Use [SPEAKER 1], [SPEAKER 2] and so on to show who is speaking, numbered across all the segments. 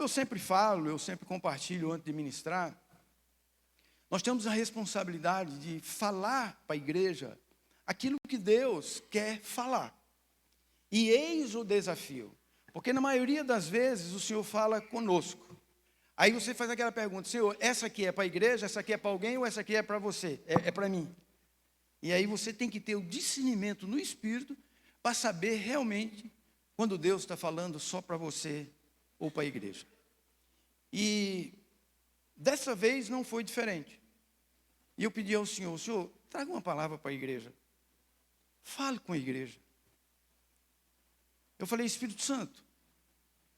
[SPEAKER 1] eu sempre falo, eu sempre compartilho antes de ministrar, nós temos a responsabilidade de falar para a igreja aquilo que Deus quer falar. E eis o desafio, porque na maioria das vezes o Senhor fala conosco. Aí você faz aquela pergunta: Senhor, essa aqui é para a igreja, essa aqui é para alguém ou essa aqui é para você? É para mim. E aí você tem que ter o discernimento no Espírito para saber realmente quando Deus está falando só para você ou para a igreja. E dessa vez não foi diferente. E eu pedi ao Senhor: Senhor, traga uma palavra para a igreja. Fale com a igreja. Eu falei: Espírito Santo,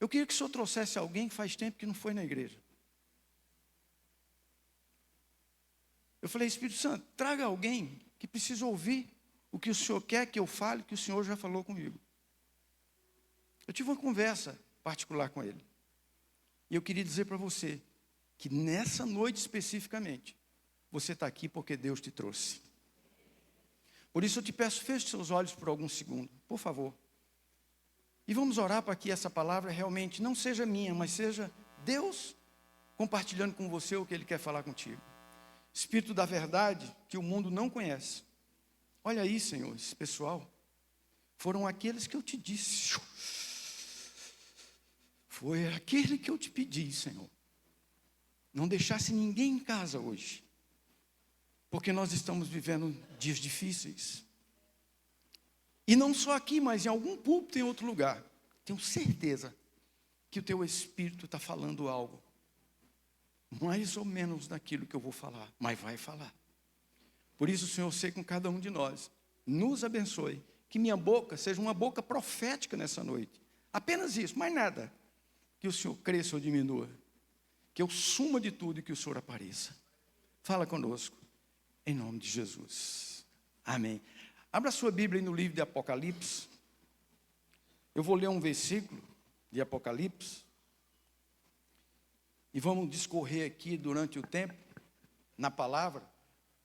[SPEAKER 1] eu queria que o Senhor trouxesse alguém que faz tempo que não foi na igreja. Eu falei: Espírito Santo, traga alguém que precisa ouvir o que o Senhor quer que eu fale, que o Senhor já falou comigo. Eu tive uma conversa particular com ele. E eu queria dizer para você que nessa noite especificamente, você está aqui porque Deus te trouxe. Por isso eu te peço, feche seus olhos por alguns segundos, por favor. E vamos orar para que essa palavra realmente não seja minha, mas seja Deus compartilhando com você o que Ele quer falar contigo. Espírito da verdade que o mundo não conhece. Olha aí, Senhor, esse pessoal foram aqueles que eu te disse. Foi aquele que eu te pedi, Senhor. Não deixasse ninguém em casa hoje, porque nós estamos vivendo dias difíceis. E não só aqui, mas em algum púlpito em outro lugar. Tenho certeza que o teu Espírito está falando algo, mais ou menos daquilo que eu vou falar, mas vai falar. Por isso, Senhor, sei com cada um de nós, nos abençoe, que minha boca seja uma boca profética nessa noite. Apenas isso, mais nada. Que o Senhor cresça ou diminua, que eu suma de tudo e que o Senhor apareça. Fala conosco, em nome de Jesus. Amém. Abra sua Bíblia aí no livro de Apocalipse. Eu vou ler um versículo de Apocalipse. E vamos discorrer aqui durante o tempo, na palavra,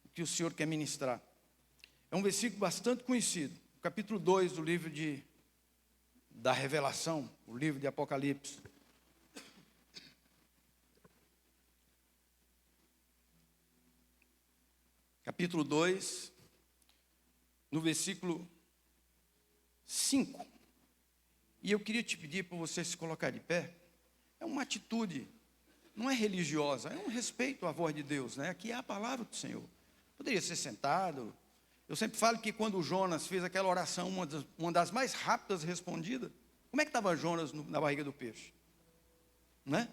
[SPEAKER 1] o que o Senhor quer ministrar. É um versículo bastante conhecido. Capítulo 2 do livro da Revelação, o livro de Apocalipse. Capítulo 2, no versículo 5. E eu queria te pedir para você se colocar de pé. É uma atitude, não é religiosa, é um respeito à voz de Deus, né? Aqui é a palavra do Senhor. Poderia ser sentado. Eu sempre falo que quando o Jonas fez aquela oração, uma das mais rápidas respondidas, como é que estava Jonas na barriga do peixe? Né?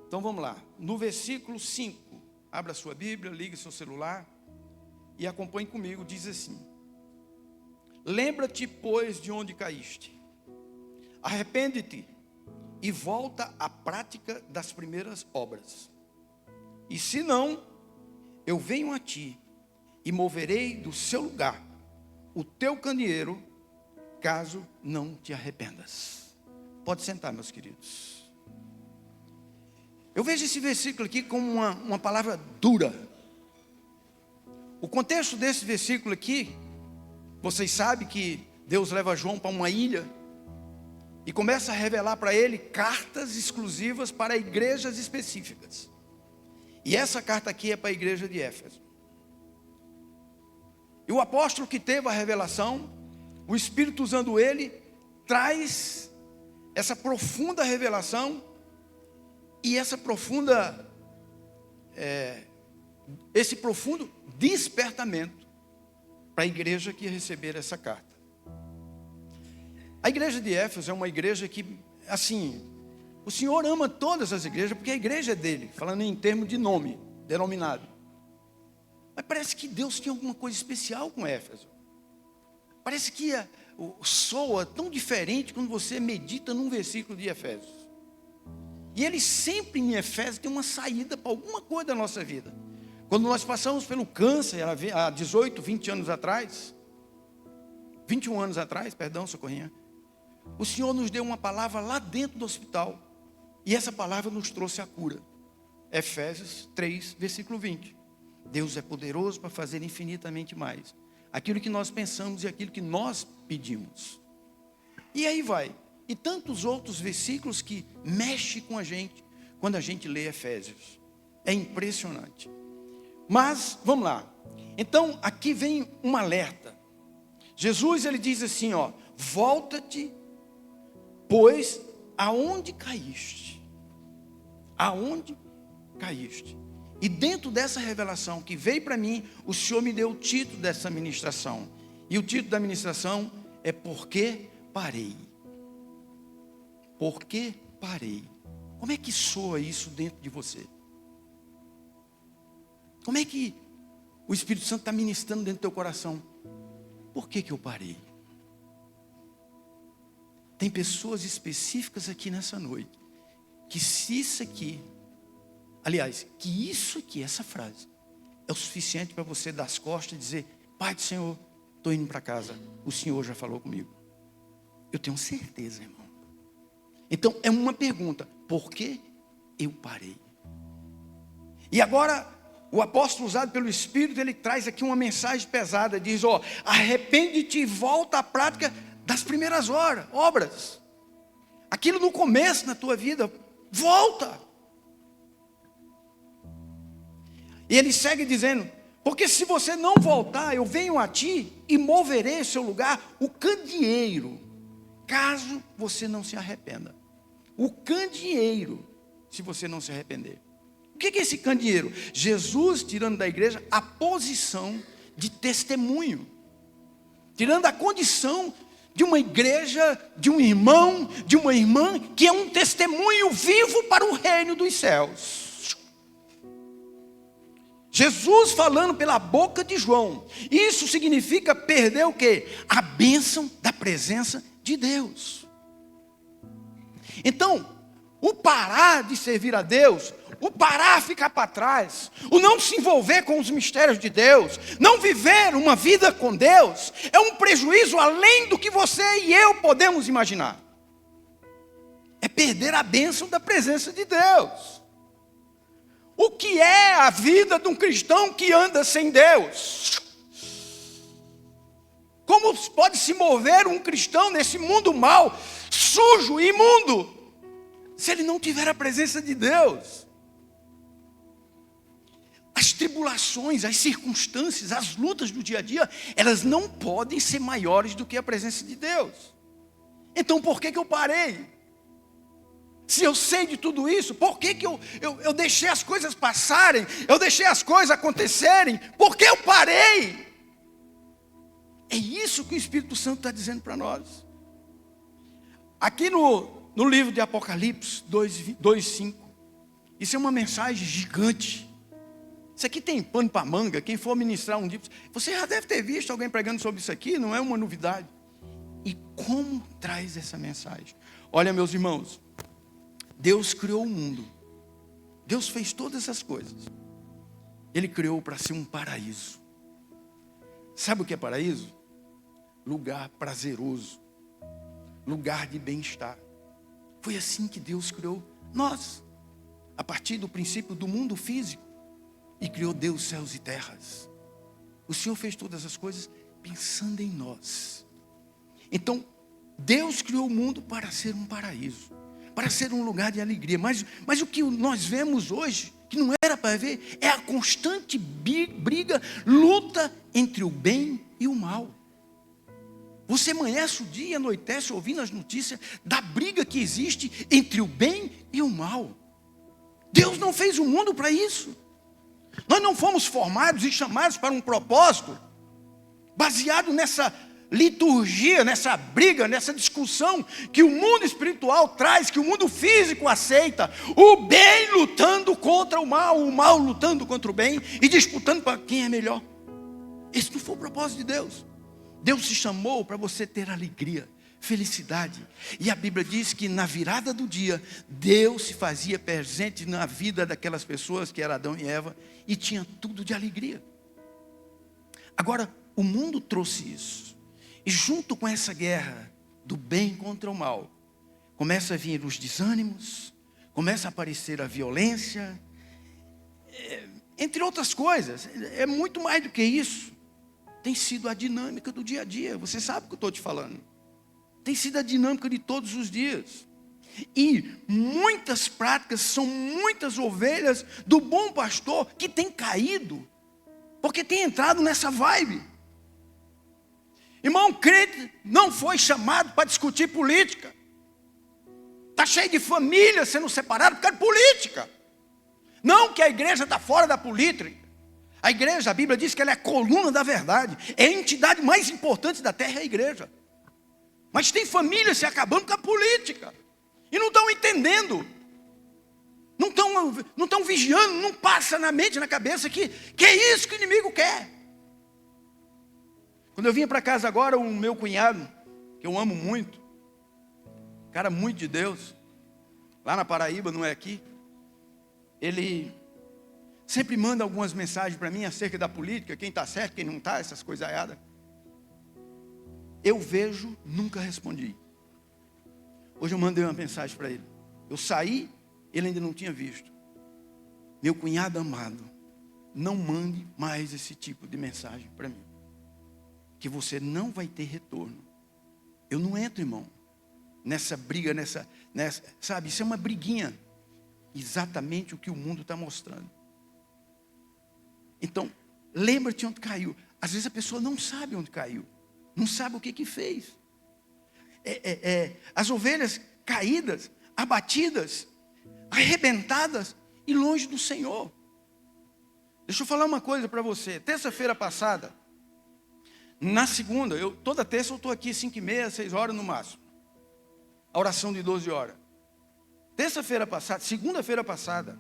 [SPEAKER 1] Então vamos lá. No versículo 5, abra sua Bíblia, ligue seu celular e acompanhe comigo, diz assim: lembra-te, pois, de onde caíste. Arrepende-te e volta à prática das primeiras obras. E se não, eu venho a ti e moverei do seu lugar o teu candeeiro, caso não te arrependas. Pode sentar, meus queridos. Eu vejo esse versículo aqui como uma palavra dura. O contexto desse versículo aqui, vocês sabem que Deus leva João para uma ilha e começa a revelar para ele cartas exclusivas para igrejas específicas. E essa carta aqui é para a igreja de Éfeso. E o apóstolo que teve a revelação, o Espírito usando ele, traz essa profunda revelação e esse profundo despertamento para a igreja que ia receber essa carta. A igreja de Éfeso é uma igreja que, assim, o Senhor ama todas as igrejas, porque a igreja é dele, falando em termos de nome, denominado. Mas parece que Deus tinha alguma coisa especial com Éfeso. Parece que soa tão diferente quando você medita num versículo de Efésios. E ele sempre em Efésios tem uma saída para alguma coisa da nossa vida. Quando nós passamos pelo câncer, há 18, 20 anos atrás, 21 anos atrás, perdão, Socorrinha, o Senhor nos deu uma palavra lá dentro do hospital. E essa palavra nos trouxe a cura. Efésios 3, versículo 20. Deus é poderoso para fazer infinitamente mais aquilo que nós pensamos e aquilo que nós pedimos. E aí vai. e tantos outros versículos que mexem com a gente quando a gente lê Efésios. É impressionante. Mas, vamos lá. Então, aqui vem um alerta. Jesus, ele diz assim, ó: volta-te, pois aonde caíste? Aonde caíste? E dentro dessa revelação que veio para mim, o Senhor me deu o título dessa ministração. E o título da ministração é Por que parei? Por que parei? Como é que soa isso dentro de você? Como é que o Espírito Santo está ministrando dentro do teu coração? Por que eu parei? Tem pessoas específicas aqui nessa noite, que se isso aqui, aliás, que isso aqui, essa frase, é o suficiente para você dar as costas e dizer: Pai do Senhor, estou indo para casa, o Senhor já falou comigo. Eu tenho certeza, irmão. Então, é uma pergunta: por que eu parei? E agora, o apóstolo usado pelo Espírito, ele traz aqui uma mensagem pesada, diz: ó, arrepende-te e volta à prática das primeiras obras. Aquilo no começo na tua vida, volta. E ele segue dizendo: porque se você não voltar, eu venho a ti e moverei em seu lugar o candeeiro, caso você não se arrependa. O candeeiro, se você não se arrepender. O que é esse candeeiro? Jesus tirando da igreja a posição de testemunho, tirando a condição de uma igreja, de um irmão, de uma irmã, que é um testemunho vivo para o reino dos céus. Jesus falando pela boca de João. Isso significa perder o quê? A bênção da presença de Deus. Então, o parar de servir a Deus, o parar ficar para trás, o não se envolver com os mistérios de Deus, não viver uma vida com Deus, é um prejuízo além do que você e eu podemos imaginar. É perder a bênção da presença de Deus. O que é a vida de um cristão que anda sem Deus? Como pode se mover um cristão nesse mundo mau, sujo, imundo, se ele não tiver a presença de Deus? As tribulações, as circunstâncias, as lutas do dia a dia, elas não podem ser maiores do que a presença de Deus. Então por que eu parei? Se eu sei de tudo isso, por que eu deixei as coisas passarem? Eu deixei as coisas acontecerem? Por que eu parei? É isso que o Espírito Santo está dizendo para nós. Aqui no livro de Apocalipse 2:5, isso é uma mensagem gigante. Isso aqui tem pano para manga. Quem for ministrar um dia, você já deve ter visto alguém pregando sobre isso aqui, não é uma novidade. E como traz essa mensagem? Olha, meus irmãos, Deus criou o mundo. Deus fez todas essas coisas. Ele criou para ser um paraíso. Sabe o que é paraíso? Lugar prazeroso, lugar de bem-estar. Foi assim que Deus criou nós, a partir do princípio do mundo físico, e criou Deus, céus e terras. O Senhor fez todas as coisas pensando em nós. Então, Deus criou o mundo para ser um paraíso, para ser um lugar de alegria. Mas o que nós vemos hoje, que não era para ver, é a constante briga, luta entre o bem e o mal. Você amanhece o dia e anoitece ouvindo as notícias da briga que existe entre o bem e o mal. Deus não fez o mundo para isso. Nós não fomos formados e chamados para um propósito baseado nessa liturgia, nessa briga, nessa discussão que o mundo espiritual traz, que o mundo físico aceita. O bem lutando contra o mal lutando contra o bem e disputando para quem é melhor. Esse não foi o propósito de Deus. Deus te chamou para você ter alegria, felicidade. E a Bíblia diz que na virada do dia, Deus se fazia presente na vida daquelas pessoas que eram Adão e Eva, e tinha tudo de alegria. Agora, o mundo trouxe isso. E junto com essa guerra do bem contra o mal, começa a vir os desânimos, começa a aparecer a violência, entre outras coisas. É muito mais do que isso. Tem sido a dinâmica do dia a dia. Você sabe o que eu estou te falando. tem sido a dinâmica de todos os dias. E muitas práticas são muitas ovelhas do bom pastor que têm caído, porque tem entrado nessa vibe. Irmão, crente não foi chamado para discutir política. Está cheio de famílias sendo separadas por causa de política. Não que a igreja está fora da política. A igreja, a Bíblia diz que ela é a coluna da verdade. É a entidade mais importante da terra, é a igreja. Mas tem famílias se acabando com a política. E não estão entendendo. Não estão vigiando, não passa na mente, na cabeça que é isso que o inimigo quer. Quando eu vinha para casa agora, o meu cunhado, que eu amo muito, cara muito de Deus, lá na Paraíba, não é aqui, ele sempre manda algumas mensagens para mim acerca da política, quem está certo, quem não está, essas coisaiadas. Eu vejo, nunca respondi. Hoje eu mandei uma mensagem para ele. Eu saí, ele ainda não tinha visto. Meu cunhado amado, não mande mais esse tipo de mensagem para mim, que você não vai ter retorno. Eu não entro, irmão, nessa briga, nessa, sabe, isso é uma briguinha. Exatamente o que o mundo está mostrando. Então, lembra-te onde caiu. Às vezes a pessoa não sabe onde caiu, não sabe o que fez. As ovelhas caídas, abatidas, arrebentadas e longe do Senhor. Deixa eu falar uma coisa para você. Terça-feira passada, na segunda, toda terça eu estou aqui 5h30, 6 horas no máximo. A oração de 12 horas. Terça-feira passada, segunda-feira passada,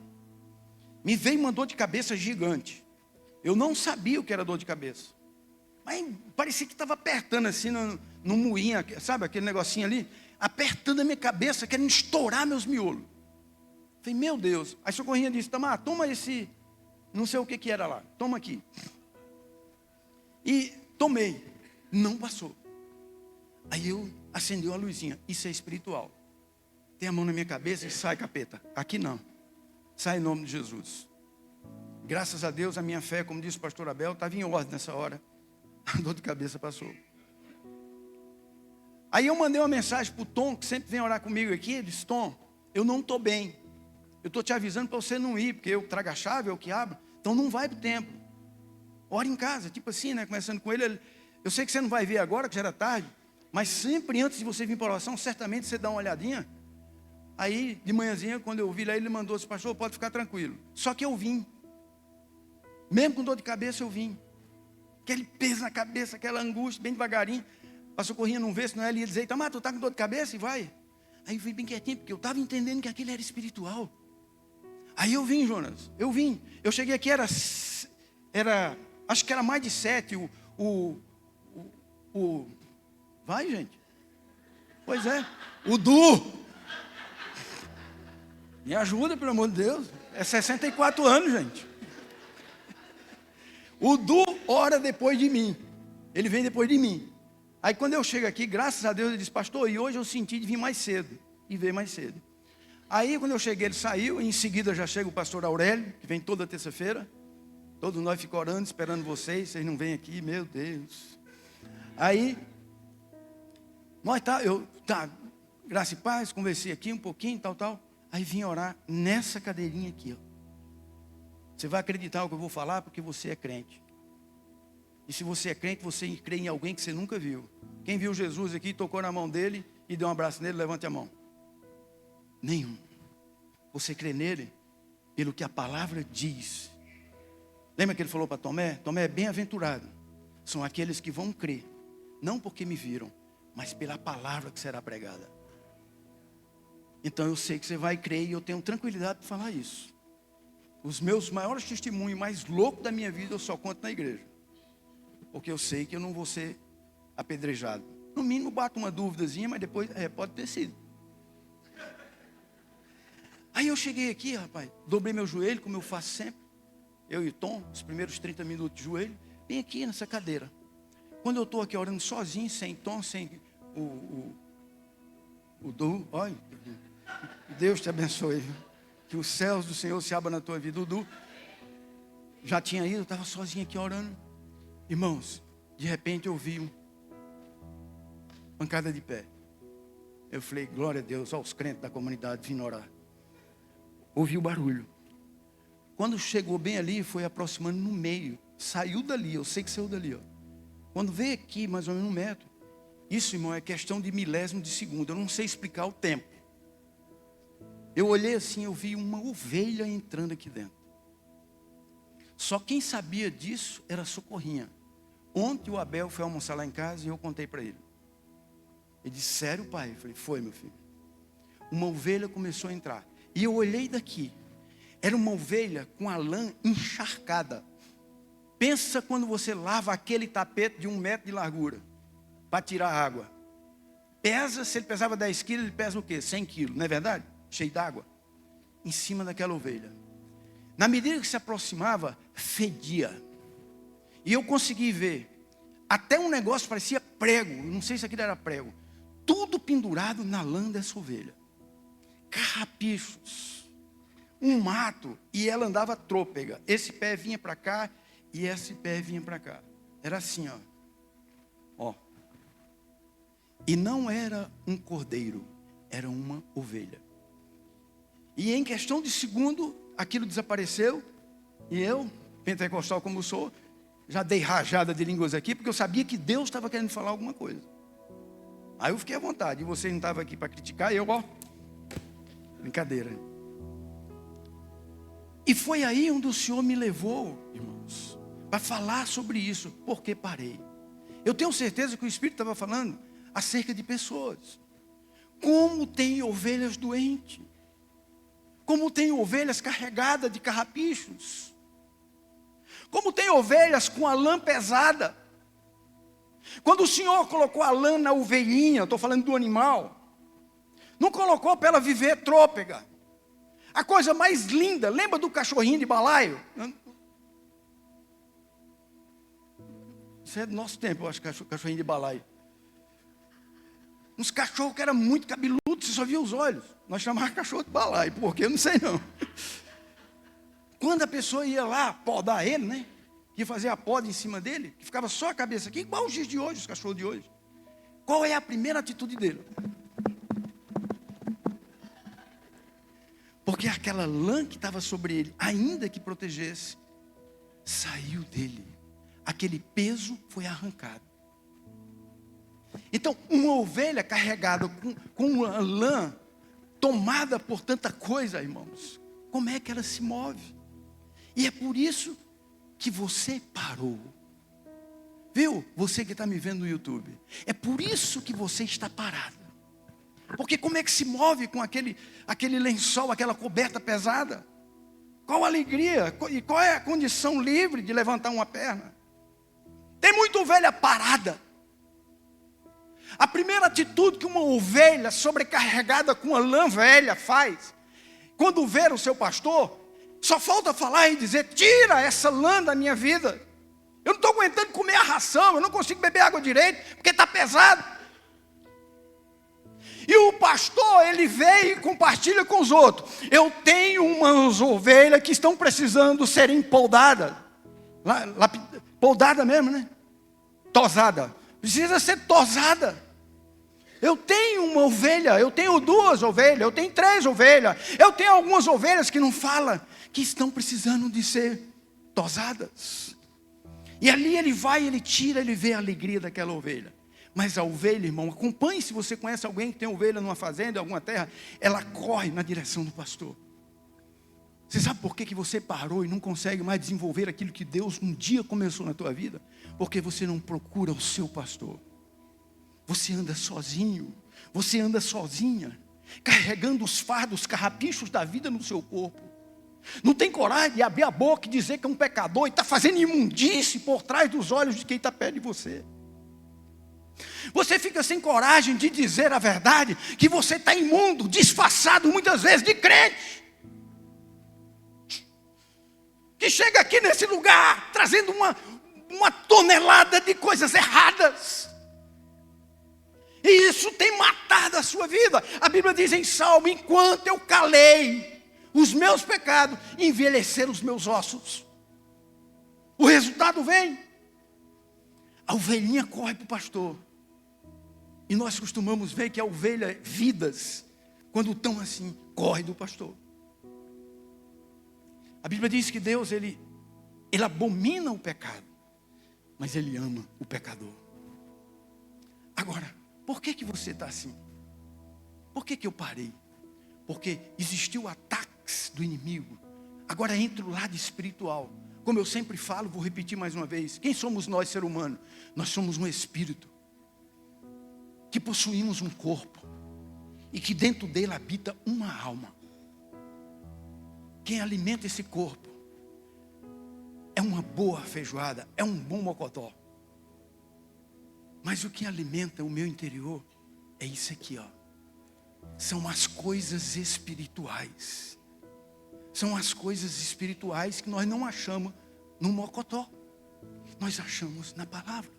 [SPEAKER 1] me veio uma dor de cabeça gigante. Eu não sabia o que era dor de cabeça. Mas parecia que estava apertando assim no moinho, sabe aquele negocinho ali? Apertando a minha cabeça, querendo estourar meus miolos. Falei, meu Deus. Aí Socorrinha disse, Tamar, toma esse, não sei o que era lá, toma aqui. E tomei, não passou. Aí eu acendi uma luzinha, isso é espiritual. Tem a mão na minha cabeça e sai, capeta. Aqui não, sai em nome de Jesus. Graças a Deus, a minha fé, como disse o pastor Abel, estava em ordem nessa hora. A dor de cabeça passou. Aí eu mandei uma mensagem para o Tom, que sempre vem orar comigo aqui. Ele disse, Tom, eu não estou bem. Eu estou te avisando para você não ir, porque eu trago a chave, eu que abro. Então não vai para o templo. Ora em casa, tipo assim, né? Começando com ele. Eu sei que você não vai ver agora, que já era tarde. Mas sempre antes de você vir para a oração, certamente você dá uma olhadinha. Aí, de manhãzinha, quando eu vi lá, ele mandou, disse, pastor, pode ficar tranquilo. Só que eu vim. Mesmo com dor de cabeça, eu vim. Aquele peso na cabeça, aquela angústia, bem devagarinho. A Socorrinha não vê, senão ela ia dizer, Tamar, tu está com dor de cabeça? E vai. Aí eu fui bem quietinho, porque eu estava entendendo que aquilo era espiritual. Aí eu vim, Jonas, eu vim. Eu cheguei aqui, era acho que era mais de 7, vai, gente. Pois é, o Du. Me ajuda, pelo amor de Deus. É 64 anos, gente. O Du ora depois de mim. Ele vem depois de mim. Aí quando eu chego aqui, graças a Deus, ele disse, pastor, e hoje eu senti de vir mais cedo. E veio mais cedo. Aí quando eu cheguei, ele saiu. E em seguida já chega o pastor Aurélio, que vem toda terça-feira. Todos nós ficamos orando, esperando vocês. Vocês não vêm aqui, meu Deus. Aí, graça e paz, conversei aqui um pouquinho, tal. Aí vim orar nessa cadeirinha aqui, ó. Você vai acreditar no que eu vou falar porque você é crente. E se você é crente, você crê em alguém que você nunca viu. Quem viu Jesus aqui, tocou na mão dele e deu um abraço nele, levante a mão. Nenhum. Você crê nele pelo que a palavra diz. Lembra que ele falou para Tomé? Tomé é bem-aventurado. São aqueles que vão crer, não porque me viram, mas pela palavra que será pregada. Então eu sei que você vai crer e eu tenho tranquilidade para falar isso. Os meus maiores testemunhos mais loucos da minha vida eu só conto na igreja. Porque eu sei que eu não vou ser apedrejado. No mínimo bato uma duvidazinha, mas depois pode ter sido. Aí eu cheguei aqui, rapaz, dobrei meu joelho, como eu faço sempre. Eu e o Tom, os primeiros 30 minutos de joelho, bem aqui nessa cadeira. Quando eu estou aqui orando sozinho, sem Tom, sem o Du, olha, Deus te abençoe. Que os céus do Senhor se abram na tua vida. O Du já tinha ido, eu estava sozinho aqui orando. Irmãos, de repente eu vi pancada de pé. Eu falei, glória a Deus, olha os crentes da comunidade vindo orar. Ouvi o barulho. Quando chegou bem ali, foi aproximando no meio. Saiu dali, eu sei que saiu dali. Ó. Quando veio aqui, mais ou menos 1 metro. Isso, irmão, é questão de milésimo de segundo. Eu não sei explicar o tempo. Eu olhei assim, eu vi uma ovelha entrando aqui dentro. Só quem sabia disso era a Socorrinha. Ontem o Abel foi almoçar lá em casa e eu contei para ele. Ele disse, sério, pai? Eu falei, foi, meu filho. Uma ovelha começou a entrar. E eu olhei daqui. Era uma ovelha com a lã encharcada. Pensa quando você lava aquele tapete de 1 metro de largura para tirar a água. Pesa, se ele pesava 10 quilos, ele pesa o quê? 100 quilos, não é verdade? Cheio d'água. Em cima daquela ovelha. Na medida que se aproximava, fedia. E eu consegui ver. Até um negócio parecia prego. Não sei se aquilo era prego. Tudo pendurado na lã dessa ovelha. Carrapichos. Um mato. E ela andava trôpega. Esse pé vinha para cá e esse pé vinha para cá. Era assim, ó. Ó. E não era um cordeiro. Era uma ovelha. E em questão de segundo, aquilo desapareceu. E eu, pentecostal como sou, já dei rajada de línguas aqui, porque eu sabia que Deus estava querendo falar alguma coisa. Aí eu fiquei à vontade. E você não estava aqui para criticar, eu, ó. Brincadeira. E foi aí onde o Senhor me levou, irmãos, para falar sobre isso. Porque parei. Eu tenho certeza que o Espírito estava falando acerca de pessoas. Como tem ovelhas doentes. Como tem ovelhas carregadas de carrapichos. Como tem ovelhas com a lã pesada. Quando o Senhor colocou a lã na ovelhinha, estou falando do animal, não colocou para ela viver trôpega. A coisa mais linda, lembra do cachorrinho de balaio? Isso é do nosso tempo, eu acho, cachorrinho de balaio. Uns cachorros que eram muito cabeludos, você só via os olhos. Nós chamávamos cachorro de balaio, porque eu não sei não. Quando a pessoa ia lá podar ele, né? Ia fazer a poda em cima dele, que ficava só a cabeça aqui, igual os dias de hoje, os cachorros de hoje. Qual é a primeira atitude dele? Porque aquela lã que estava sobre ele, ainda que protegesse, saiu dele. Aquele peso foi arrancado. Então, uma ovelha carregada com uma lã, tomada por tanta coisa, irmãos, como é que ela se move? E é por isso que você parou. Viu? Você que está me vendo no YouTube. É por isso que você está parado. Porque como é que se move com aquele lençol, aquela coberta pesada? Qual a alegria? E qual é a condição livre de levantar uma perna? Tem muita ovelha parada. A primeira atitude que uma ovelha sobrecarregada com a lã velha faz, quando ver o seu pastor, só falta falar e dizer, tira essa lã da minha vida. Eu não estou aguentando comer a ração, eu não consigo beber água direito, porque está pesado. E o pastor, ele veio e compartilha com os outros. Eu tenho umas ovelhas que estão precisando serem podadas. Podada mesmo, né? Tosada. Precisa ser tosada. Eu tenho uma ovelha, eu tenho 2 ovelhas, eu tenho 3 ovelhas. Eu tenho algumas ovelhas que não falam, que estão precisando de ser tosadas. E ali ele vai, ele tira, ele vê a alegria daquela ovelha. Mas a ovelha, irmão, acompanhe se você conhece alguém que tem ovelha numa fazenda, em alguma terra, ela corre na direção do pastor. Você sabe por que você parou e não consegue mais desenvolver aquilo que Deus um dia começou na tua vida? Porque você não procura o seu pastor. Você anda sozinho, você anda sozinha, carregando os fardos, os carrapichos da vida no seu corpo. Não tem coragem de abrir a boca e dizer que é um pecador e está fazendo imundície por trás dos olhos de quem está perto de você. Você fica sem coragem de dizer a verdade, que você está imundo, disfarçado muitas vezes de crente. Que chega aqui nesse lugar, trazendo uma tonelada de coisas erradas. E isso tem matado a sua vida. A Bíblia diz em Salmo, enquanto eu calei os meus pecados, envelheceram os meus ossos. O resultado vem. A ovelhinha corre para o pastor. E nós costumamos ver que a ovelha, vidas, quando estão assim, corre do pastor. A Bíblia diz que Deus, ele abomina o pecado, mas Ele ama o pecador. Agora, por que você está assim? Por que eu parei? Porque existiu ataques do inimigo. Agora entra o lado espiritual. Como eu sempre falo, vou repetir mais uma vez. Quem somos nós, ser humano? Nós somos um espírito que possuímos um corpo e que dentro dele habita uma alma. Quem alimenta esse corpo é uma boa feijoada, é um bom mocotó. Mas o que alimenta o meu interior é isso aqui, ó. São as coisas espirituais. São as coisas espirituais que nós não achamos no mocotó. Nós achamos na palavra.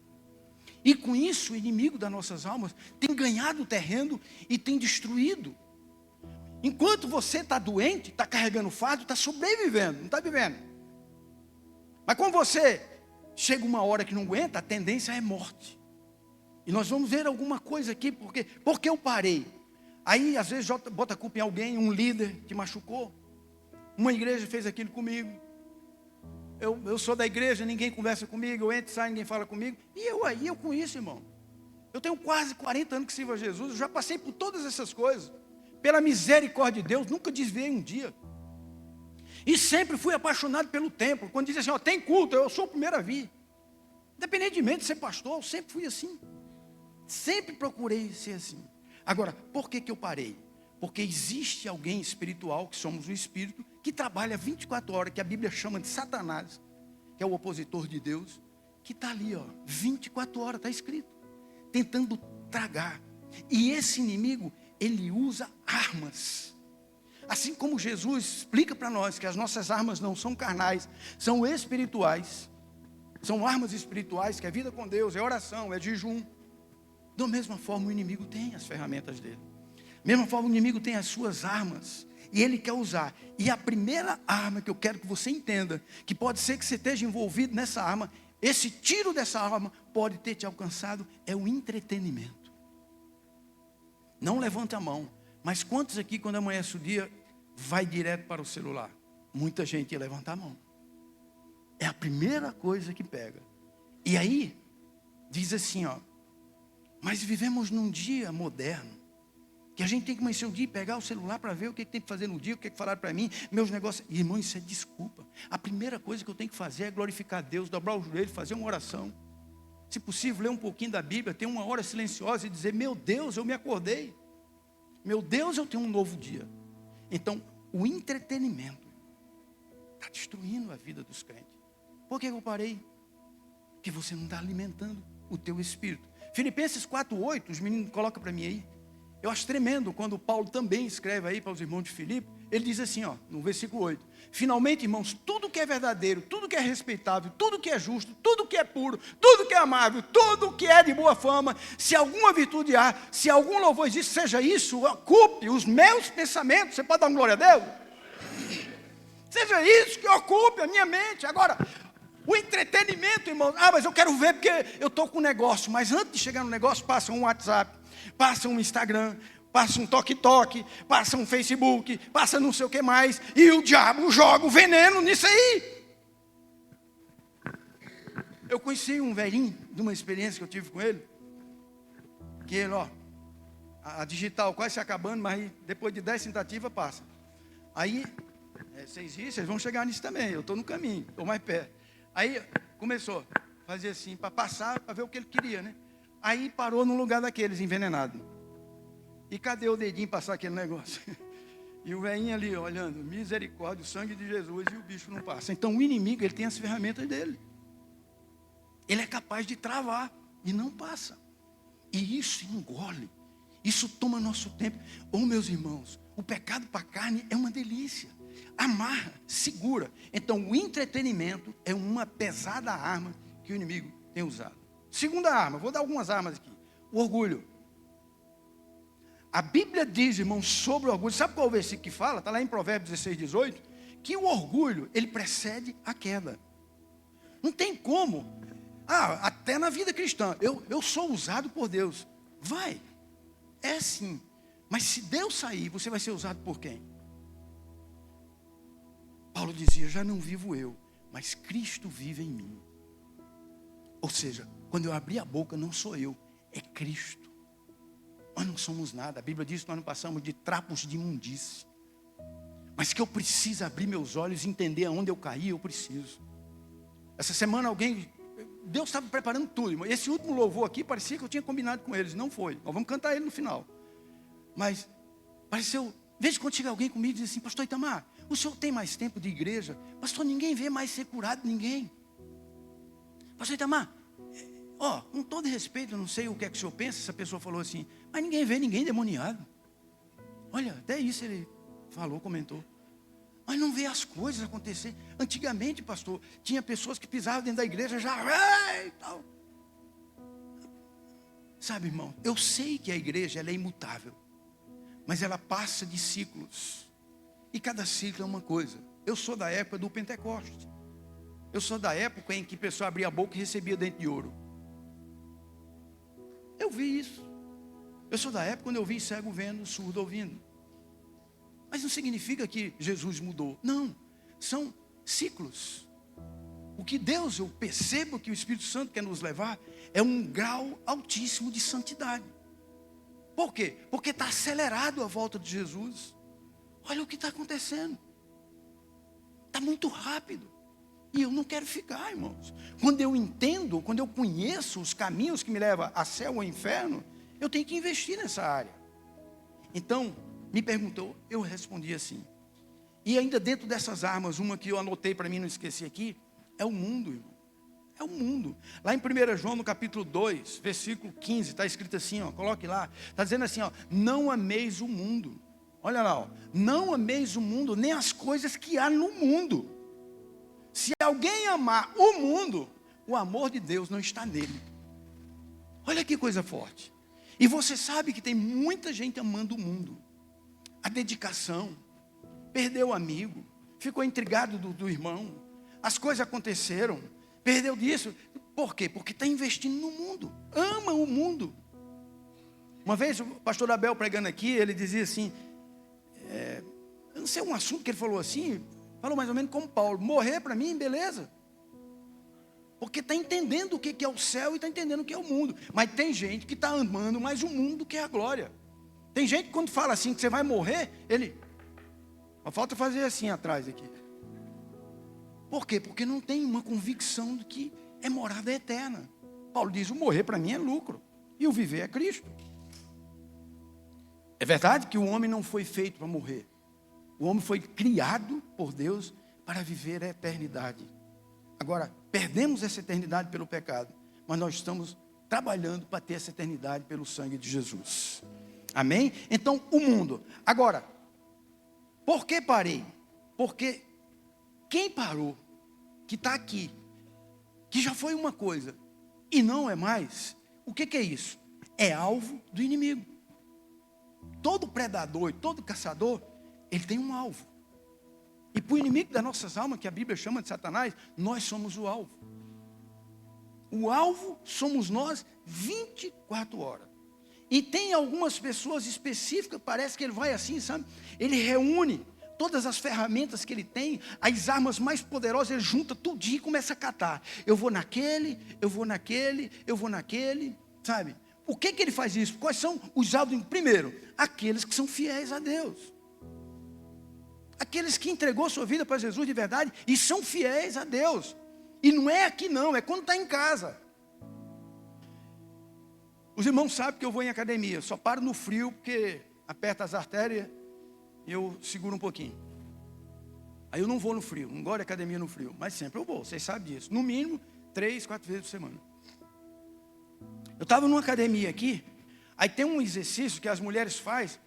[SPEAKER 1] E com isso o inimigo das nossas almas tem ganhado terreno e tem destruído. Enquanto você está doente, está carregando fardo, está sobrevivendo, não está vivendo. Mas quando você chega uma hora que não aguenta, a tendência é morte. E nós vamos ver alguma coisa aqui, porque eu parei. Aí às vezes bota a culpa em alguém, um líder que machucou. Uma igreja fez aquilo comigo. Eu sou da igreja, ninguém conversa comigo, eu entro e saio, ninguém fala comigo. E eu com isso, irmão. Eu tenho quase 40 anos que sirvo a Jesus, eu já passei por todas essas coisas. Pela misericórdia de Deus, nunca desviei um dia. E sempre fui apaixonado pelo templo. Quando diz assim, ó, tem culto, eu sou o primeiro a vir. Independentemente de ser pastor, eu sempre fui assim. Sempre procurei ser assim. Agora, por que eu parei? Porque existe alguém espiritual, que somos o espírito, que trabalha 24 horas, que a Bíblia chama de Satanás, que é o opositor de Deus, que está ali, ó, 24 horas, está escrito, tentando tragar. E esse inimigo, ele usa armas. Assim como Jesus explica para nós que as nossas armas não são carnais, são espirituais. São armas espirituais, que é vida com Deus, é oração, é jejum. Da mesma forma o inimigo tem as ferramentas dele. Da mesma forma o inimigo tem as suas armas. E ele quer usar. E a primeira arma que eu quero que você entenda, que pode ser que você esteja envolvido nessa arma, esse tiro dessa arma pode ter te alcançado, é o entretenimento. Não levante a mão. Mas quantos aqui, quando amanhece o dia, vai direto para o celular? Muita gente ia levantar a mão. É a primeira coisa que pega. E aí, diz assim, ó. Mas vivemos num dia moderno, que a gente tem que amanhecer o dia e pegar o celular para ver o que tem que fazer no dia, o que falaram para mim, meus negócios. Irmão, isso é desculpa. A primeira coisa que eu tenho que fazer é glorificar Deus, dobrar o joelho, fazer uma oração. Se possível, ler um pouquinho da Bíblia, ter uma hora silenciosa e dizer, meu Deus, eu me acordei. Meu Deus, eu tenho um novo dia. Então, o entretenimento está destruindo a vida dos crentes. Por que eu parei? Porque você não está alimentando o teu espírito. Filipenses 4:8, os meninos colocam para mim aí. Eu acho tremendo quando Paulo também escreve aí para os irmãos de Filipe. Ele diz assim, ó, no versículo 8. Finalmente, irmãos, tudo que é verdadeiro, tudo que é respeitável, tudo que é justo, tudo que é puro, tudo que é amável, tudo que é de boa fama, se alguma virtude há, se algum louvor existe, seja isso, ocupe os meus pensamentos. Você pode dar uma glória a Deus? Seja isso que ocupe a minha mente. Agora, o entretenimento, irmão, mas eu quero ver porque eu estou com um negócio. Mas antes de chegar no negócio, passa um WhatsApp, passa um Instagram, passa um toque-toque, passa um Facebook, passa não sei o que mais. E o diabo joga o veneno nisso aí. Eu conheci um velhinho, de uma experiência que eu tive com ele. Que ele, ó, a digital quase se acabando, mas depois de 10 tentativas passa. Aí, vocês vão chegar nisso também, eu estou no caminho, estou mais perto. Aí começou a fazer assim, para passar, para ver o que ele queria, né? Aí parou num lugar daqueles, envenenado. E cadê o dedinho passar aquele negócio? E o velhinho ali, olhando, misericórdia, o sangue de Jesus, e o bicho não passa. Então o inimigo, ele tem as ferramentas dele. Ele é capaz de travar, e não passa. E isso engole, isso toma nosso tempo. Meus irmãos, o pecado para a carne é uma delícia. Amarra, segura. Então o entretenimento é uma pesada arma que o inimigo tem usado. Segunda arma, vou dar algumas armas aqui. O orgulho. A Bíblia diz, irmão, sobre o orgulho. Sabe qual é o versículo que fala? Está lá em Provérbios 16:18. Que o orgulho, ele precede a queda. Não tem como. Até na vida cristã. Eu sou usado por Deus. Vai. É sim. Mas se Deus sair, você vai ser usado por quem? Paulo dizia, já não vivo eu, mas Cristo vive em mim. Ou seja, quando eu abrir a boca, não sou eu, é Cristo. Nós não somos nada. A Bíblia diz que nós não passamos de trapos de imundície. Mas que eu preciso abrir meus olhos e entender aonde eu caí, eu preciso. Essa semana Deus estava preparando tudo. Esse último louvor aqui, parecia que eu tinha combinado com eles. Não foi. Nós vamos cantar ele no final. Mas, pareceu, de vez em quando chega alguém comigo e diz assim, pastor Itamar, o senhor tem mais tempo de igreja? Pastor, ninguém vê mais ser curado, ninguém. Pastor Itamar, com todo respeito, eu não sei o que é que o senhor pensa, essa pessoa falou assim, mas ninguém vê ninguém demoniado. Olha, até isso ele falou, comentou. Mas não vê as coisas acontecer. Antigamente, pastor, tinha pessoas que pisavam dentro da igreja já e tal. Sabe, irmão, eu sei que a igreja ela é imutável, mas ela passa de ciclos. E cada ciclo é uma coisa. Eu sou da época do Pentecostes. Eu sou da época em que a pessoa abria a boca e recebia dente de ouro. Eu vi isso. Eu sou da época quando eu vi cego vendo, surdo ouvindo. Mas não significa que Jesus mudou. Não, são ciclos. O que Deus, eu percebo que o Espírito Santo quer nos levar, é um grau altíssimo de santidade. Por quê? Porque está acelerado a volta de Jesus. Olha o que está acontecendo. Está muito rápido. E eu não quero ficar, irmãos. Quando eu entendo, quando eu conheço os caminhos que me levam a céu ou inferno, eu tenho que investir nessa área. Então, me perguntou, eu respondi assim. E ainda dentro dessas armas, uma que eu anotei para mim não esquecer aqui, é o mundo, irmão. É o mundo. Lá em 1 João, no capítulo 2, versículo 15, está escrito assim, coloque lá. Está dizendo assim, não ameis o mundo. Olha lá, não ameis o mundo, nem as coisas que há no mundo. Se alguém amar o mundo, o amor de Deus não está nele. Olha que coisa forte. E você sabe que tem muita gente amando o mundo. A dedicação, perdeu o amigo, ficou intrigado do irmão, as coisas aconteceram, perdeu disso. Por quê? Porque está investindo no mundo, ama o mundo. Uma vez o pastor Abel pregando aqui, ele dizia assim, eu não sei um assunto que ele falou assim, falou mais ou menos como Paulo, morrer para mim, beleza. Porque está entendendo o que é o céu e está entendendo o que é o mundo. Mas tem gente que está amando mais o mundo do que a glória. Tem gente que quando fala assim, que você vai morrer, só falta fazer assim atrás aqui. Por quê? Porque não tem uma convicção de que é morada eterna. Paulo diz, o morrer para mim é lucro. E o viver é Cristo. É verdade que o homem não foi feito para morrer. O homem foi criado por Deus para viver a eternidade. Agora, perdemos essa eternidade pelo pecado, mas nós estamos trabalhando para ter essa eternidade pelo sangue de Jesus. Amém? Então, o mundo. Agora, por que parei? Porque quem parou, que está aqui, que já foi uma coisa, e não é mais, o que é isso? É alvo do inimigo. Todo predador e todo caçador, ele tem um alvo. E para o inimigo das nossas almas, que a Bíblia chama de Satanás, nós somos o alvo. O alvo somos nós 24 horas. E tem algumas pessoas específicas, parece que ele vai assim, sabe? Ele reúne todas as ferramentas que ele tem, as armas mais poderosas, ele junta tudinho e começa a catar. Eu vou naquele, eu vou naquele, eu vou naquele, sabe? Por que ele faz isso? Quais são os alvos? Primeiro, aqueles que são fiéis a Deus. Aqueles que entregou sua vida para Jesus de verdade e são fiéis a Deus. E não é aqui não, é quando está em casa. Os irmãos sabem que eu vou em academia, só paro no frio porque aperta as artérias e eu seguro um pouquinho. Aí eu não vou no frio, não gosto de academia no frio, mas sempre eu vou, vocês sabem disso. No mínimo, 3, 4 vezes por semana. Eu estava numa academia aqui, aí tem um exercício que as mulheres fazem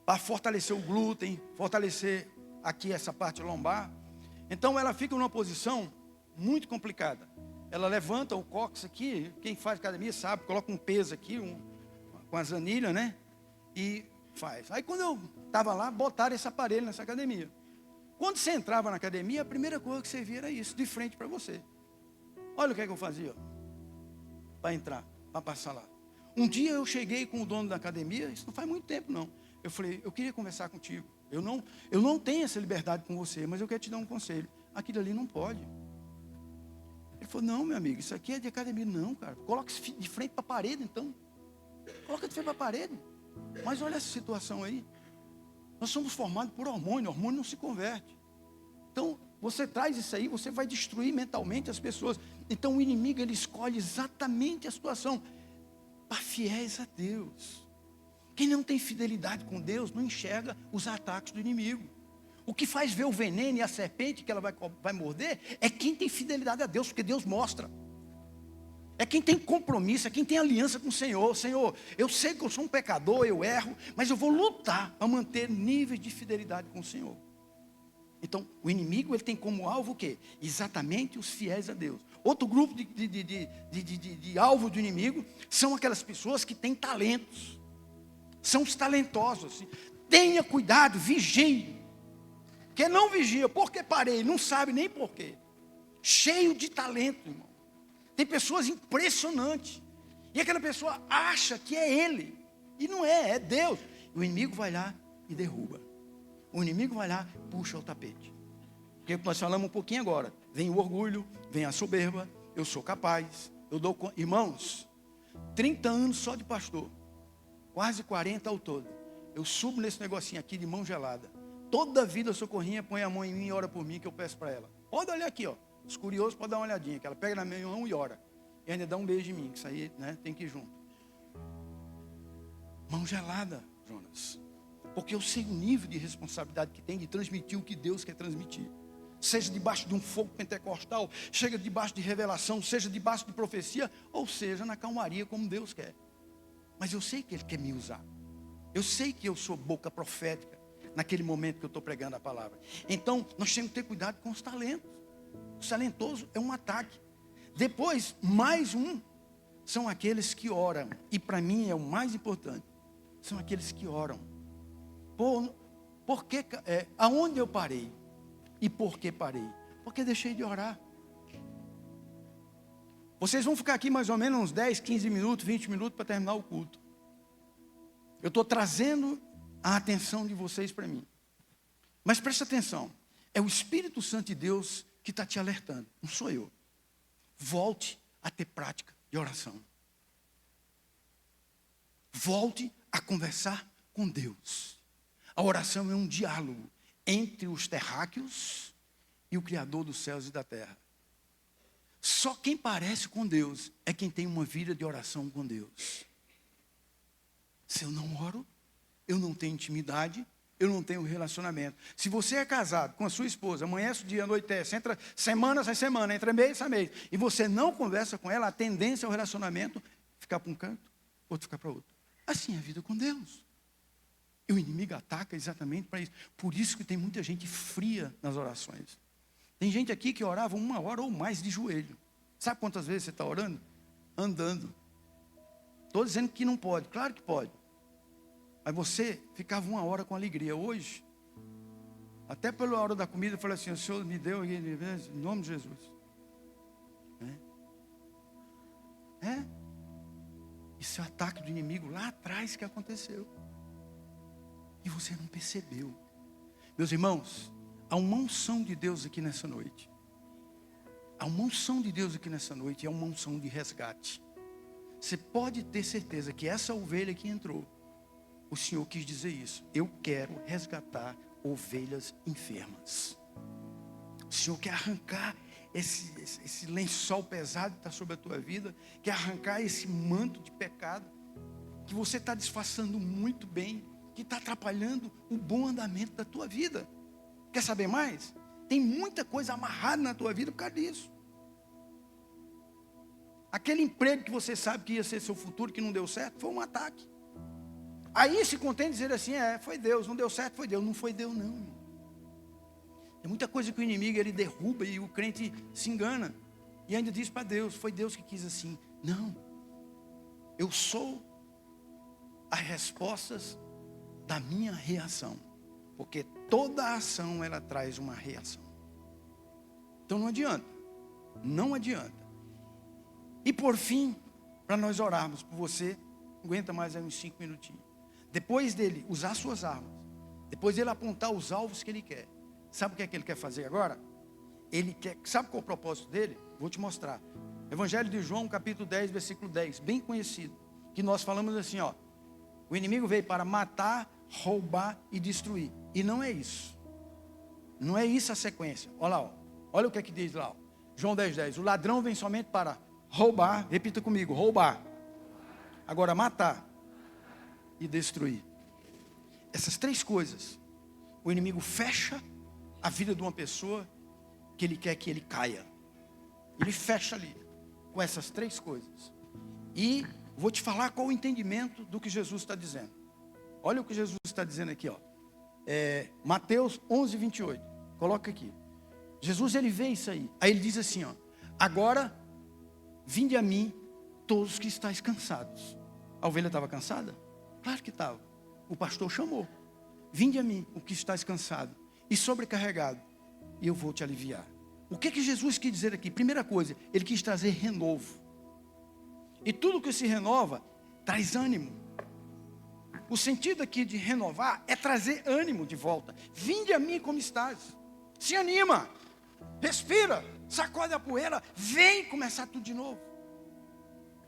[SPEAKER 1] para fortalecer o glúten, fortalecer aqui essa parte lombar. Então ela fica numa posição muito complicada. Ela levanta o cóccix aqui, quem faz academia sabe, coloca um peso aqui, com as anilhas, né? E faz. Aí quando eu estava lá, botaram esse aparelho nessa academia. Quando você entrava na academia, a primeira coisa que você via era isso, de frente para você. Olha o que é que eu fazia, para entrar, para passar lá. Um dia eu cheguei com o dono da academia, isso não faz muito tempo não. Eu falei, eu queria conversar contigo. Eu não tenho essa liberdade com você, mas eu quero te dar um conselho. Aquilo ali não pode. Ele falou, não, meu amigo, isso aqui é de academia. Não, cara, coloca isso de frente para a parede, então. Coloca de frente para a parede. Mas olha essa situação aí. Nós somos formados por hormônio, o hormônio não se converte. Então, você traz isso aí, você vai destruir mentalmente as pessoas. Então, o inimigo, ele escolhe exatamente a situação para fiéis a Deus. Quem não tem fidelidade com Deus, não enxerga os ataques do inimigo. O que faz ver o veneno e a serpente que ela vai morder, é quem tem fidelidade a Deus, porque Deus mostra. É quem tem compromisso, é quem tem aliança com o Senhor. Senhor, eu sei que eu sou um pecador, eu erro, mas eu vou lutar para manter níveis de fidelidade com o Senhor. Então, o inimigo, ele tem como alvo o quê? Exatamente os fiéis a Deus. Outro grupo de alvo do inimigo são aquelas pessoas que têm talentos. São os talentosos. Assim. Tenha cuidado, vigie. Quem não vigia, porque parei, não sabe nem porquê. Cheio de talento, irmão. Tem pessoas impressionantes. E aquela pessoa acha que é ele. E não é, é Deus. O inimigo vai lá e derruba. O inimigo vai lá e puxa o tapete. Porque nós falamos um pouquinho agora. Vem o orgulho, vem a soberba. Eu sou capaz. Eu dou. Irmãos, 30 anos só de pastor. Quase 40 ao todo. Eu subo nesse negocinho aqui de mão gelada. Toda a vida a socorrinha põe a mão em mim e ora por mim, que eu peço para ela. Pode olhar aqui, ó. Os curiosos podem dar uma olhadinha, que ela pega na minha mão e ora. E ainda dá um beijo em mim, que isso aí, né, tem que ir junto. Mão gelada, Jonas. Porque eu sei o nível de responsabilidade que tem de transmitir o que Deus quer transmitir. Seja debaixo de um fogo pentecostal, seja debaixo de revelação, seja debaixo de profecia, ou seja na calmaria como Deus quer. Mas eu sei que Ele quer me usar. Eu sei que eu sou boca profética naquele momento que eu estou pregando a palavra. Então, nós temos que ter cuidado com os talentos. O talentoso é um ataque. Depois, mais um, são aqueles que oram. E para mim é o mais importante. São aqueles que oram. Aonde eu parei? E por que parei? Porque deixei de orar. Vocês vão ficar aqui mais ou menos uns 10, 15 minutos, 20 minutos para terminar o culto. Eu estou trazendo a atenção de vocês para mim. Mas presta atenção. É o Espírito Santo de Deus que está te alertando. Não sou eu. Volte a ter prática de oração. Volte a conversar com Deus. A oração é um diálogo entre os terráqueos e o Criador dos céus e da terra. Só quem parece com Deus é quem tem uma vida de oração com Deus. Se eu não oro, eu não tenho intimidade, eu não tenho relacionamento. Se você é casado com a sua esposa, amanhece o dia, anoitece, entra semana, sai semana, entra mês, sai mês, e você não conversa com ela, a tendência ao relacionamento ficar para um canto, outro ficar para outro. Assim é a vida com Deus. E o inimigo ataca exatamente para isso. Por isso que tem muita gente fria nas orações. Tem gente aqui que orava 1 hora ou mais de joelho. Sabe quantas vezes você está orando? Andando. Estou dizendo que não pode, claro que pode. Mas você ficava 1 hora com alegria. Hoje, até pela hora da comida, eu falei assim, o Senhor me deu em nome de Jesus. Isso é o ataque do inimigo lá atrás que aconteceu. E você não percebeu. Meus irmãos, há uma unção de Deus aqui nessa noite. Há uma unção de Deus aqui nessa noite, é uma unção de resgate. Você pode ter certeza que essa ovelha que entrou, o Senhor quis dizer isso. Eu quero resgatar ovelhas enfermas. O Senhor quer arrancar esse lençol pesado que está sobre a tua vida, quer arrancar esse manto de pecado, que você está disfarçando muito bem, que está atrapalhando o bom andamento da tua vida. Quer saber mais? Tem muita coisa amarrada na tua vida por causa disso. Aquele emprego que você sabe que ia ser seu futuro, que não deu certo, foi um ataque. Aí se contém dizer assim, foi Deus, não deu certo, foi Deus. Não foi Deus não, irmão. Tem muita coisa que o inimigo ele derruba e o crente se engana. E ainda diz para Deus, foi Deus que quis assim. Não, eu sou as respostas da minha reação. Porque toda ação ela traz uma reação. Então não adianta. Não adianta. E por fim, para nós orarmos por você aguenta mais aí uns 5 minutinhos. Depois dele usar suas armas, depois dele apontar os alvos que ele quer, sabe o que é que ele quer fazer agora? Ele quer, sabe qual é o propósito dele? Vou te mostrar. Evangelho de João, capítulo 10, versículo 10, bem conhecido, que nós falamos assim, ó: o inimigo veio para matar, roubar e destruir. E não é isso. Não é isso a sequência. Olha lá, ó. Olha o que é que diz lá, ó. João 10, 10. O ladrão vem somente para roubar, repita comigo, roubar. Agora matar e destruir. Essas 3 coisas. O inimigo fecha a vida de uma pessoa que ele quer que ele caia. Ele fecha ali com essas 3 coisas. E vou te falar qual o entendimento do que Jesus está dizendo. Olha o que Jesus está dizendo aqui, ó. Mateus 11, 28. Coloca aqui. Jesus, ele vê isso aí. Aí ele diz assim, ó: agora, vinde a mim, todos que estáis cansados. A ovelha estava cansada? Claro que estava. O pastor chamou. Vinde a mim, o que estáis cansado e sobrecarregado, e eu vou te aliviar. O que Jesus quis dizer aqui? Primeira coisa, ele quis trazer renovo. E tudo que se renova, traz ânimo. O sentido aqui de renovar é trazer ânimo de volta. Vinde a mim como estás. Se anima, respira, sacode a poeira, vem começar tudo de novo.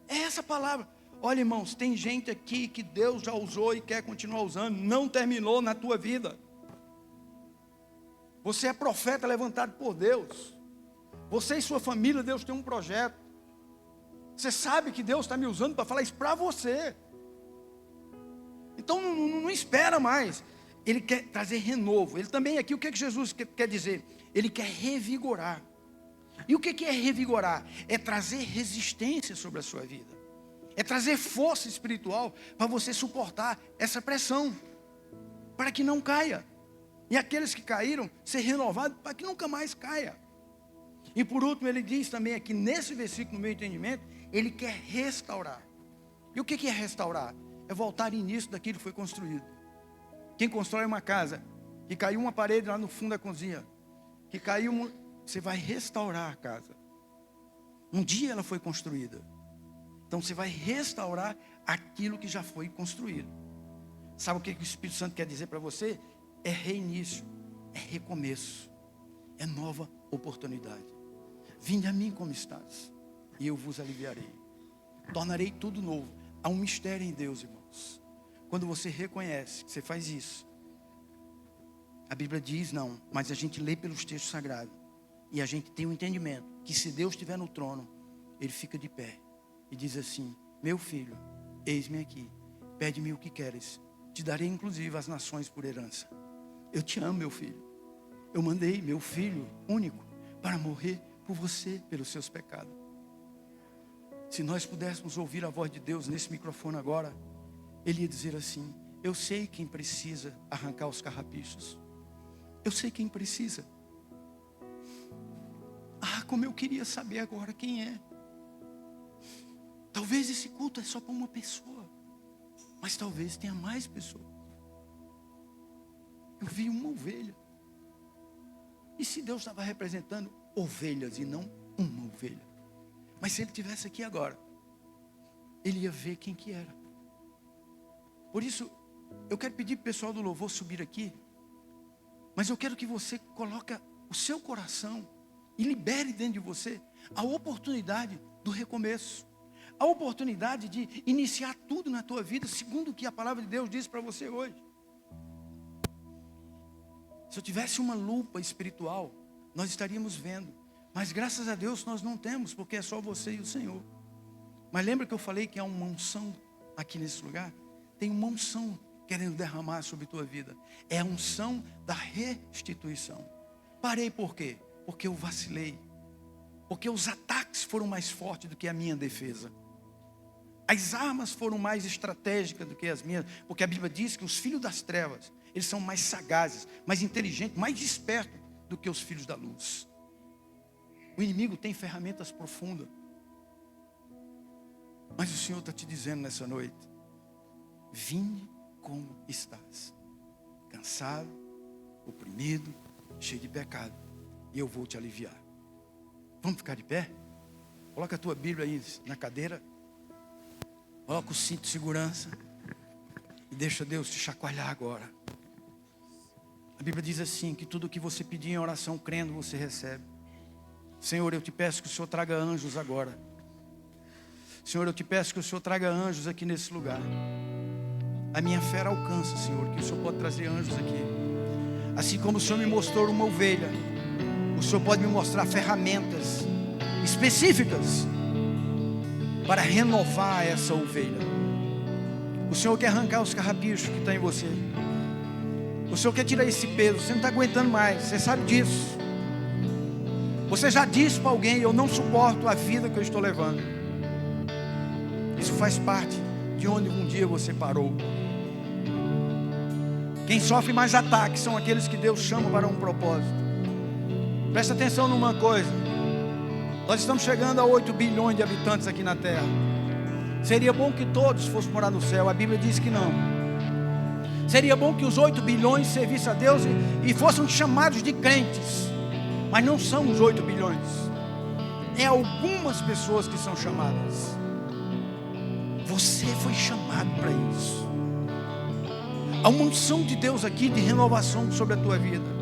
[SPEAKER 1] É essa palavra. Olha, irmãos, tem gente aqui que Deus já usou e quer continuar usando, não terminou na tua vida. Você é profeta levantado por Deus. Você e sua família, Deus tem um projeto. Você sabe que Deus está me usando para falar isso para você. Então não espera mais. Ele quer trazer renovo. Ele também aqui, o que Jesus quer dizer? Ele quer revigorar. E o que é revigorar? É trazer resistência sobre a sua vida. É trazer força espiritual para você suportar essa pressão, para que não caia. E aqueles que caíram, ser renovados para que nunca mais caia. E por último, ele diz também aqui nesse versículo, no meu entendimento, ele quer restaurar. E o que é restaurar? É voltar ao início daquilo que foi construído. Quem constrói uma casa, que caiu uma parede lá no fundo da cozinha, que caiu, você vai restaurar a casa. Um dia ela foi construída. Então você vai restaurar aquilo que já foi construído. Sabe o que o Espírito Santo quer dizer para você? É reinício, é recomeço, é nova oportunidade. Vinde a mim como estás, e eu vos aliviarei. Tornarei tudo novo. Há um mistério em Deus, irmãos. Quando você reconhece que você faz isso, a Bíblia diz não, mas a gente lê pelos textos sagrados, e a gente tem um entendimento, que se Deus estiver no trono, Ele fica de pé, e diz assim: meu filho, eis-me aqui, pede-me o que queres, te darei inclusive as nações por herança. Eu te amo, meu filho. Eu mandei meu filho único para morrer por você, pelos seus pecados. Se nós pudéssemos ouvir a voz de Deus nesse microfone agora, Ele ia dizer assim: eu sei quem precisa arrancar os carrapichos. Eu sei quem precisa. Ah, como eu queria saber agora quem é. Talvez esse culto é só para uma pessoa, mas talvez tenha mais pessoas. Eu vi uma ovelha. E se Deus estava representando ovelhas e não uma ovelha? Mas se Ele estivesse aqui agora, Ele ia ver quem que era. Por isso, eu quero pedir para o pessoal do louvor subir aqui. Mas eu quero que você coloque o seu coração e libere dentro de você a oportunidade do recomeço. A oportunidade de iniciar tudo na tua vida, segundo o que a palavra de Deus diz para você hoje. Se eu tivesse uma lupa espiritual, nós estaríamos vendo. Mas graças a Deus nós não temos, porque é só você e o Senhor. Mas lembra que eu falei que há uma unção aqui nesse lugar? Tem uma unção querendo derramar sobre a tua vida. É a unção da restituição. Parei por quê? Porque eu vacilei. Porque os ataques foram mais fortes do que a minha defesa. As armas foram mais estratégicas do que as minhas. Porque a Bíblia diz que os filhos das trevas, eles são mais sagazes, mais inteligentes, mais espertos do que os filhos da luz. O inimigo tem ferramentas profundas. Mas o Senhor está te dizendo nessa noite: vinde como estás, cansado, oprimido, cheio de pecado, e eu vou te aliviar. Vamos ficar de pé? Coloca a tua Bíblia aí na cadeira. Coloca o cinto de segurança e deixa Deus te chacoalhar agora. A Bíblia diz assim, que tudo o que você pedir em oração, crendo, você recebe. Senhor, eu te peço que o Senhor traga anjos agora. Senhor, eu te peço que o Senhor traga anjos aqui nesse lugar. A minha fé alcança, Senhor, que o Senhor pode trazer anjos aqui. Assim como o Senhor me mostrou uma ovelha, o Senhor pode me mostrar ferramentas específicas para renovar essa ovelha. O Senhor quer arrancar os carrapichos que estão em você. O Senhor quer tirar esse peso. Você não está aguentando mais, você sabe disso. Você já disse para alguém: eu não suporto a vida que eu estou levando. Isso faz parte de onde um dia você parou. Quem sofre mais ataques são aqueles que Deus chama para um propósito. Presta atenção numa coisa. Nós estamos chegando a 8 bilhões de habitantes aqui na terra. Seria bom que todos fossem morar no céu. A Bíblia diz que não. Seria bom que os 8 bilhões servissem a Deus e fossem chamados de crentes. Mas não são os 8 bilhões. É algumas pessoas que são chamadas. Você foi chamado para isso. Há uma unção de Deus aqui de renovação sobre a tua vida.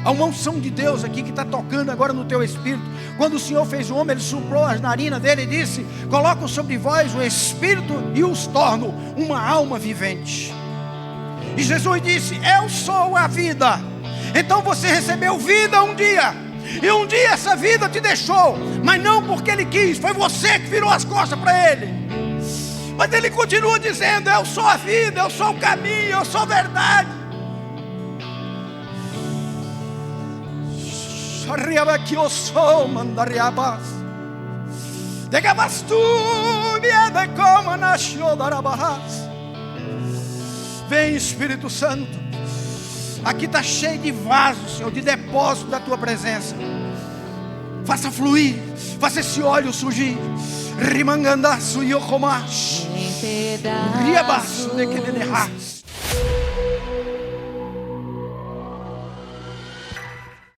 [SPEAKER 1] Há uma unção de Deus aqui que está tocando agora no teu espírito. Quando o Senhor fez o homem, Ele soprou as narinas dele e disse: coloco sobre vós o espírito e os torno uma alma vivente. E Jesus disse: eu sou a vida. Então você recebeu vida um dia, e um dia essa vida te deixou, mas não porque Ele quis, foi você que virou as costas para Ele. Mas Ele continua dizendo: eu sou a vida, eu sou o caminho, eu sou a verdade. Vem, Espírito Santo. Aqui está cheio de vasos, Senhor, de depósito da tua presença. Faça fluir, faça esse óleo surgir. Rimangandaço yokomash. Riabaço de que